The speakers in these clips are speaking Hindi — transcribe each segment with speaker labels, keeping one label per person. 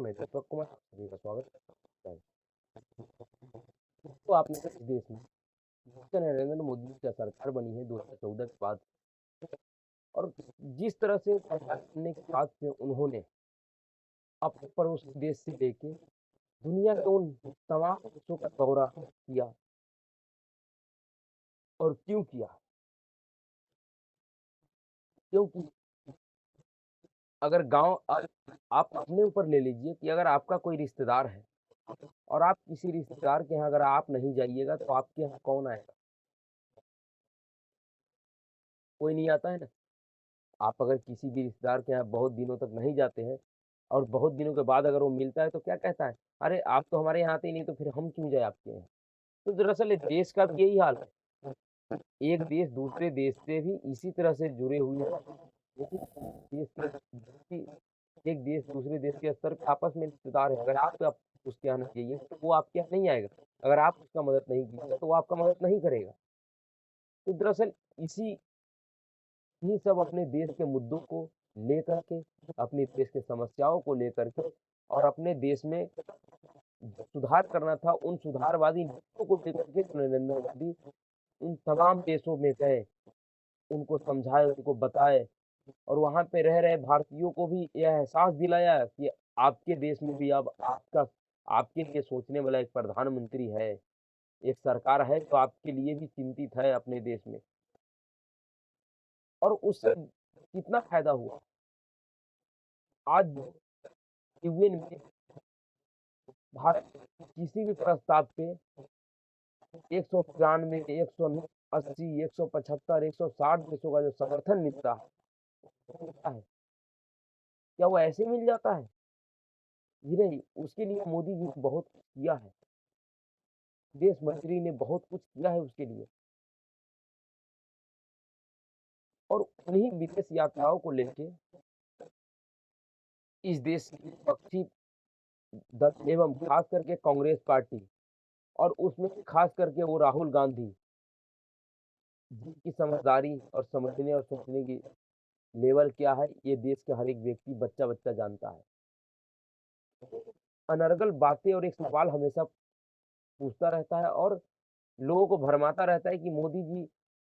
Speaker 1: मैं दीपक कुमार सभी का स्वागत करता हूं। तो आपने इस देश में नरेंद्र मोदी की सरकार बनी है 2014 के बाद, और जिस तरह से सरकार बनने के बाद से उन्होंने अपने पड़ोसी देश से लेके दुनिया के उन तमाम देशों का दौरा किया। और क्यों किया? क्योंकि अगर गांव आप अपने ऊपर ले लीजिए कि अगर आपका कोई रिश्तेदार है और आप किसी रिश्तेदार के यहाँ अगर आप नहीं जाइएगा तो आपके यहाँ कौन आएगा? कोई नहीं आता है ना। आप अगर किसी भी रिश्तेदार के यहाँ बहुत दिनों तक नहीं जाते हैं और बहुत दिनों के बाद अगर वो मिलता है तो क्या कहता है, अरे आप तो हमारे यहाँ आते ही नहीं, तो फिर हम क्यों जाए आपके यहाँ? तो दरअसल इस देश का भी यही हाल है। एक देश दूसरे देश से भी इसी तरह से जुड़े हुए हैं, लेकिन एक देश दूसरे देश के स्तर पे आपस में रिश्तेदार है। अगर आप उसके यहाँ नहीं जाइए तो वो आपके यहाँ नहीं आएगा। अगर आप उसका मदद नहीं कीजिएगा तो वो आपका मदद नहीं करेगा। तो दरअसल इसी ये सब अपने देश के मुद्दों को लेकर के, अपने देश के समस्याओं को लेकर के और अपने देश में सुधार करना था, उन सुधारवादी नीतियों को लेकर के नरेंद्र मोदी उन तमाम देशों में गए, उनको समझाए, उनको बताए और वहाँ पे रह रहे भारतीयों को भी यह एहसास दिलाया कि आपके देश में भी अब आपके लिए सोचने वाला एक प्रधानमंत्री है, एक सरकार है तो आपके लिए भी चिंतित है अपने देश में। और उससे कितना फायदा हुआ? आज यूएन में भारत किसी भी प्रस्ताव पे 193, 180, 175, 160 देशों का जो समर्थन मिलता है, क्या वो ऐसे मिल जाता है? जी नहीं, उसके लिए मोदी जी ने बहुत कुछ किया है, देश मंत्री ने बहुत कुछ किया है उसके लिए। और उन्हीं विदेश यात्राओं को लेके इस देश की विपक्षी दल एवं खास करके कांग्रेस पार्टी और उसमें खास करके वो राहुल गांधी, जिनकी समझदारी और समझने और सोचने की लेवल क्या है ये देश के हर एक व्यक्ति बच्चा बच्चा जानता है। अनर्गल बातें और एक सवाल हमेशा पूछता रहता है और लोगों को भरमाता रहता है कि मोदी जी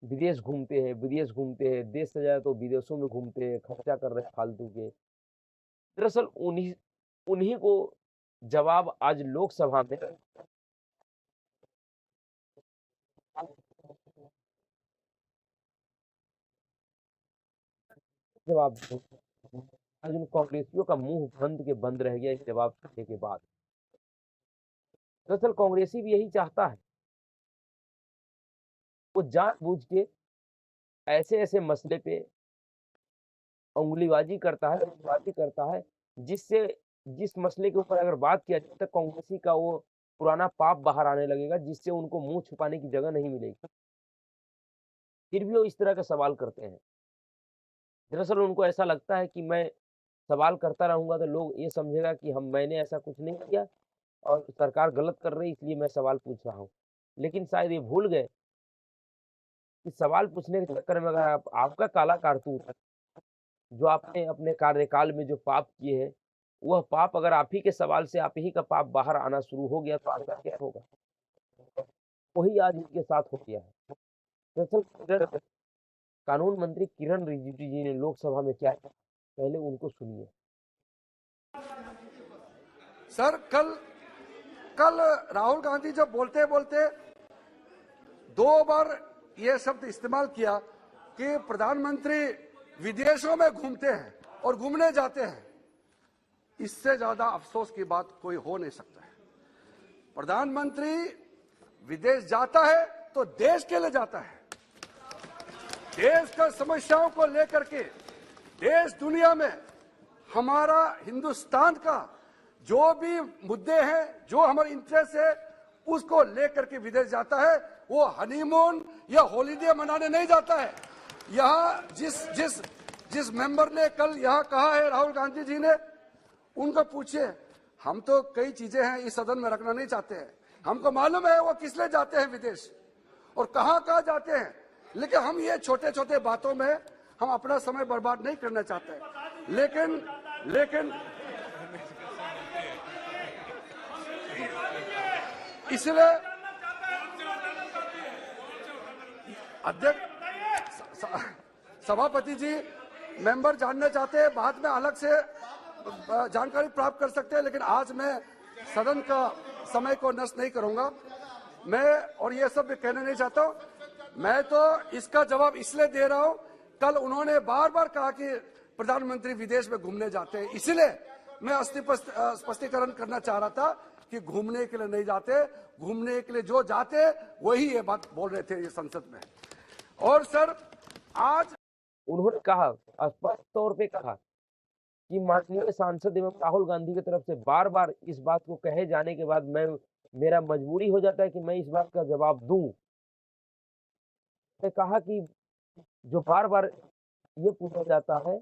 Speaker 1: विदेश घूमते हैं, देश से ज्यादा तो विदेशों में घूमते हैं, खर्चा कर रहे हैं फालतू के। दरअसल उन्हीं उन्हीं को जवाब आज लोकसभा में जवाब आज उन कांग्रेसियों का मुंह बंद रह गया इस जवाब देने के बाद। दरअसल कांग्रेसी भी यही चाहता है, वो जानबूझ के ऐसे ऐसे मसले पे उंगलीबाजी करता है जिससे जिस मसले के ऊपर अगर बात किया जाए तो कांग्रेसी का वो पुराना पाप बाहर आने लगेगा, जिससे उनको मुंह छुपाने की जगह नहीं मिलेगी। फिर भी वो इस तरह का सवाल करते हैं। दरअसल उनको ऐसा लगता है कि मैं सवाल करता रहूंगा तो लोग ये समझेगा कि मैंने ऐसा कुछ नहीं किया और सरकार गलत कर रही इसलिए मैं सवाल पूछ रहा हूँ। लेकिन शायद ये भूल गए कि सवाल पूछने के चक्कर में अगर आपका काला कारतूस जो आपने अपने कार्यकाल में जो पाप किए हैं, वह पाप अगर आप ही के सवाल से आप ही का पाप बाहर आना शुरू हो गया तो आपका क्या होगा? वही आज इनके साथ हो गया है। दरअसल कानून मंत्री किरण रिजिजू जी ने लोकसभा में क्या कहा, पहले उनको सुनिए।
Speaker 2: सर, कल राहुल गांधी जब बोलते बोलते 2 बार ये शब्द इस्तेमाल किया कि प्रधानमंत्री विदेशों में घूमते हैं और घूमने जाते हैं, इससे ज्यादा अफसोस की बात कोई हो नहीं सकता है। प्रधानमंत्री विदेश जाता है तो देश के लिए जाता है, देश का समस्याओं को लेकर के, देश दुनिया में हमारा हिंदुस्तान का जो भी मुद्दे हैं, जो हमारे इंटरेस्ट है, उसको लेकर के विदेश जाता है। वो हनीमून या हॉलीडे मनाने नहीं जाता है। यहाँ जिस मेंबर ने कल यहाँ कहा है, राहुल गांधी जी ने, उनको पूछिए। हम तो कई चीजें हैं इस सदन में रखना नहीं चाहते हैं, हमको मालूम है वो किस लिए जाते हैं विदेश और कहाँ जाते हैं, लेकिन हम ये छोटे छोटे बातों में हम अपना समय बर्बाद नहीं करना चाहते। लेकिन इसलिए अध्यक्ष सभापति जी, मेंबर जानना चाहते हैं, बाद में अलग से जानकारी प्राप्त कर सकते हैं, लेकिन आज मैं सदन का समय को नष्ट नहीं करूंगा। मैं और ये सब कहना नहीं चाहता हूं। मैं तो इसका जवाब इसलिए दे रहा हूं, कल उन्होंने बार बार कहा कि प्रधानमंत्री विदेश में घूमने जाते हैं, इसलिए मैं स्पष्टीकरण करना चाह रहा था कि घूमने के लिए नहीं जाते, घूमने के लिए जो जाते वही ये बात बोल रहे थे ये संसद में। और सर, आज
Speaker 1: उन्होंने कहा, स्पष्ट तौर पे कहा कि माननीय सांसद एवं राहुल गांधी की तरफ से बार-बार इस बात को कहे जाने के बाद मेरा मजबूरी हो जाता है कि मैं इस बात का जवाब दूं। मैं कहा कि जो बार-बार ये पूछा जाता है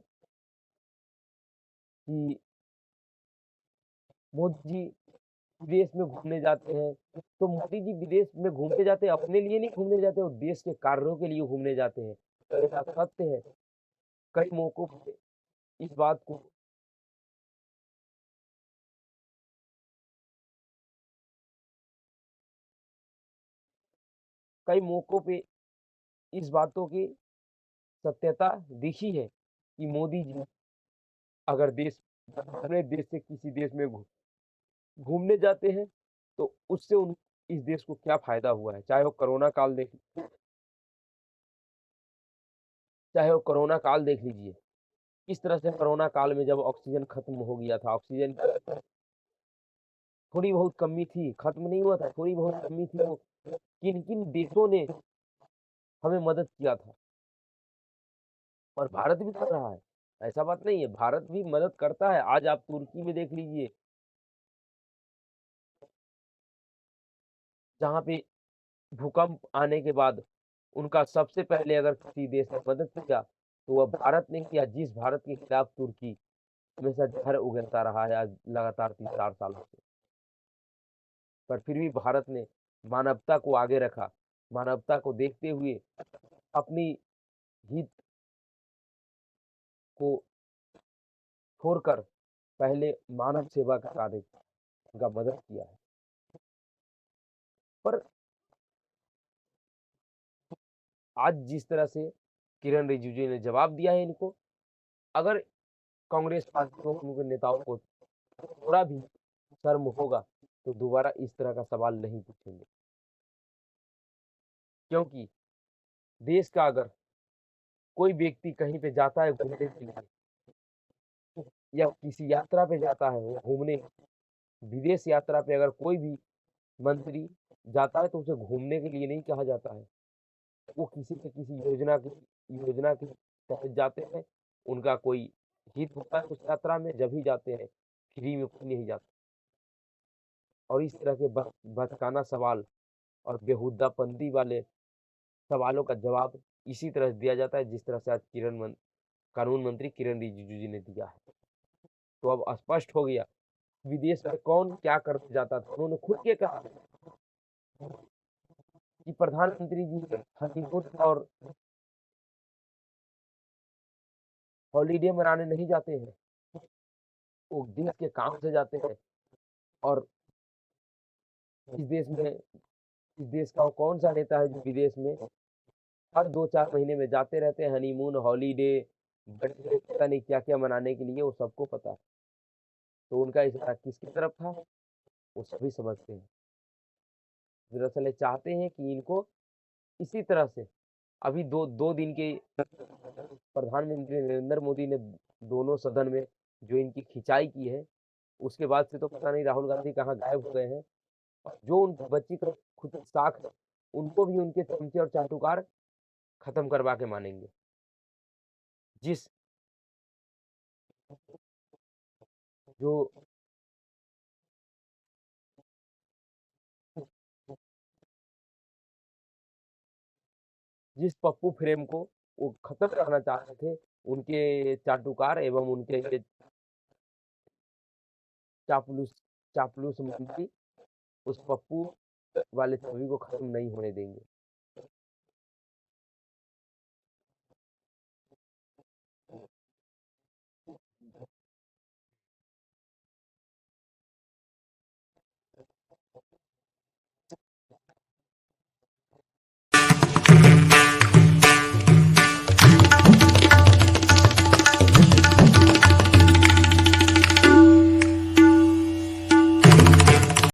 Speaker 1: कि मोदी जी विदेश में घूमने जाते हैं, तो मोदी जी विदेश में घूमने जाते हैं, अपने लिए नहीं घूमने जाते, वो देश के कार्यों के लिए घूमने जाते हैं। तो ऐसा सत्य है। कई मौकों पे इस बात को कई मौकों पे इस बातों की सत्यता दिखी है कि मोदी जी अगर अपने देश से किसी देश में घूमने जाते हैं, तो उससे उन इस देश को क्या फ़ायदा हुआ है। चाहे वो कोरोना काल देख लीजिए। किस तरह से कोरोना काल में जब ऑक्सीजन खत्म हो गया था, ऑक्सीजन की थोड़ी बहुत कमी थी, खत्म नहीं हुआ था, थोड़ी बहुत कमी थी, वो किन-किन देशों ने हमें मदद किया था और भारत भी कर रहा है। ऐसा बात नहीं है, भारत भी मदद करता है। आज आप तुर्की में देख लीजिए, जहाँ पे भूकंप आने के बाद उनका सबसे पहले अगर किसी देश ने मदद किया, तो वह भारत ने किया, जिस भारत के खिलाफ तुर्की हमेशा जहर उगलता रहा है आज लगातार 3-4 सालों से। पर फिर भी भारत ने मानवता को आगे रखा, मानवता को देखते हुए अपनी हित को छोड़कर पहले मानव सेवा का कार्य का मदद किया है। पर आज जिस तरह से किरण रिजिजू ने जवाब दिया है इनको, अगर कांग्रेस पार्टी को, उनके नेताओं को थोड़ा भी शर्म होगा, तो दोबारा इस तरह का सवाल नहीं पूछेंगे। क्योंकि देश का अगर कोई व्यक्ति कहीं पे जाता है घूमने के लिए या किसी यात्रा पे जाता है वो घूमने, विदेश यात्रा पे अगर कोई भी मंत्री जाता है तो उसे घूमने के लिए नहीं कहा जाता है। वो किसी न किसी योजना के तहत जाते हैं। उनका कोई हित होता है उस यात्रा में, जब ही जाते हैं, फ्री में कोई नहीं जाता। और इस तरह के भटकाना सवाल और बेहुद्दापंती वाले सवालों का जवाब इसी तरह से दिया जाता है जिस तरह से आज कानून मंत्री किरण रिजिजू जी ने दिया है। तो अब स्पष्ट हो गया विदेश में कौन क्या करने जाता था। उन्होंने खुल के कहा कि प्रधानमंत्री जी हनीमून और हॉलिडे मनाने नहीं जाते हैं, वो देश के काम से जाते हैं। और इस देश का कौन सा नेता है जो विदेश में हर 2-4 महीने में जाते रहते हैं हनीमून, हॉलिडे, बर्थडे, पता नहीं क्या-क्या मनाने के लिए, वो सबको पता है। तो उनका इशारा किसकी तरफ था, वो सभी समझते हैं। दरअसल ये चाहते हैं कि इनको इसी तरह से अभी 2 दिन के प्रधानमंत्री नरेंद्र मोदी ने दोनों सदन में जो इनकी खिंचाई की है, उसके बाद से तो पता नहीं राहुल गांधी कहाँ गायब हो गए हैं। और जो उन बच्ची का खुद की साख है, उनको भी उनके चमचे और चाटुकार खत्म करवा के मानेंगे। जिस जो जिस पप्पू फ्रेम को वो खत्म करना चाहते थे, उनके चाटुकार एवं उनके ये चापलूस चापलूस मंत्री उस पप्पू वाले छवि को खत्म नहीं होने देंगे।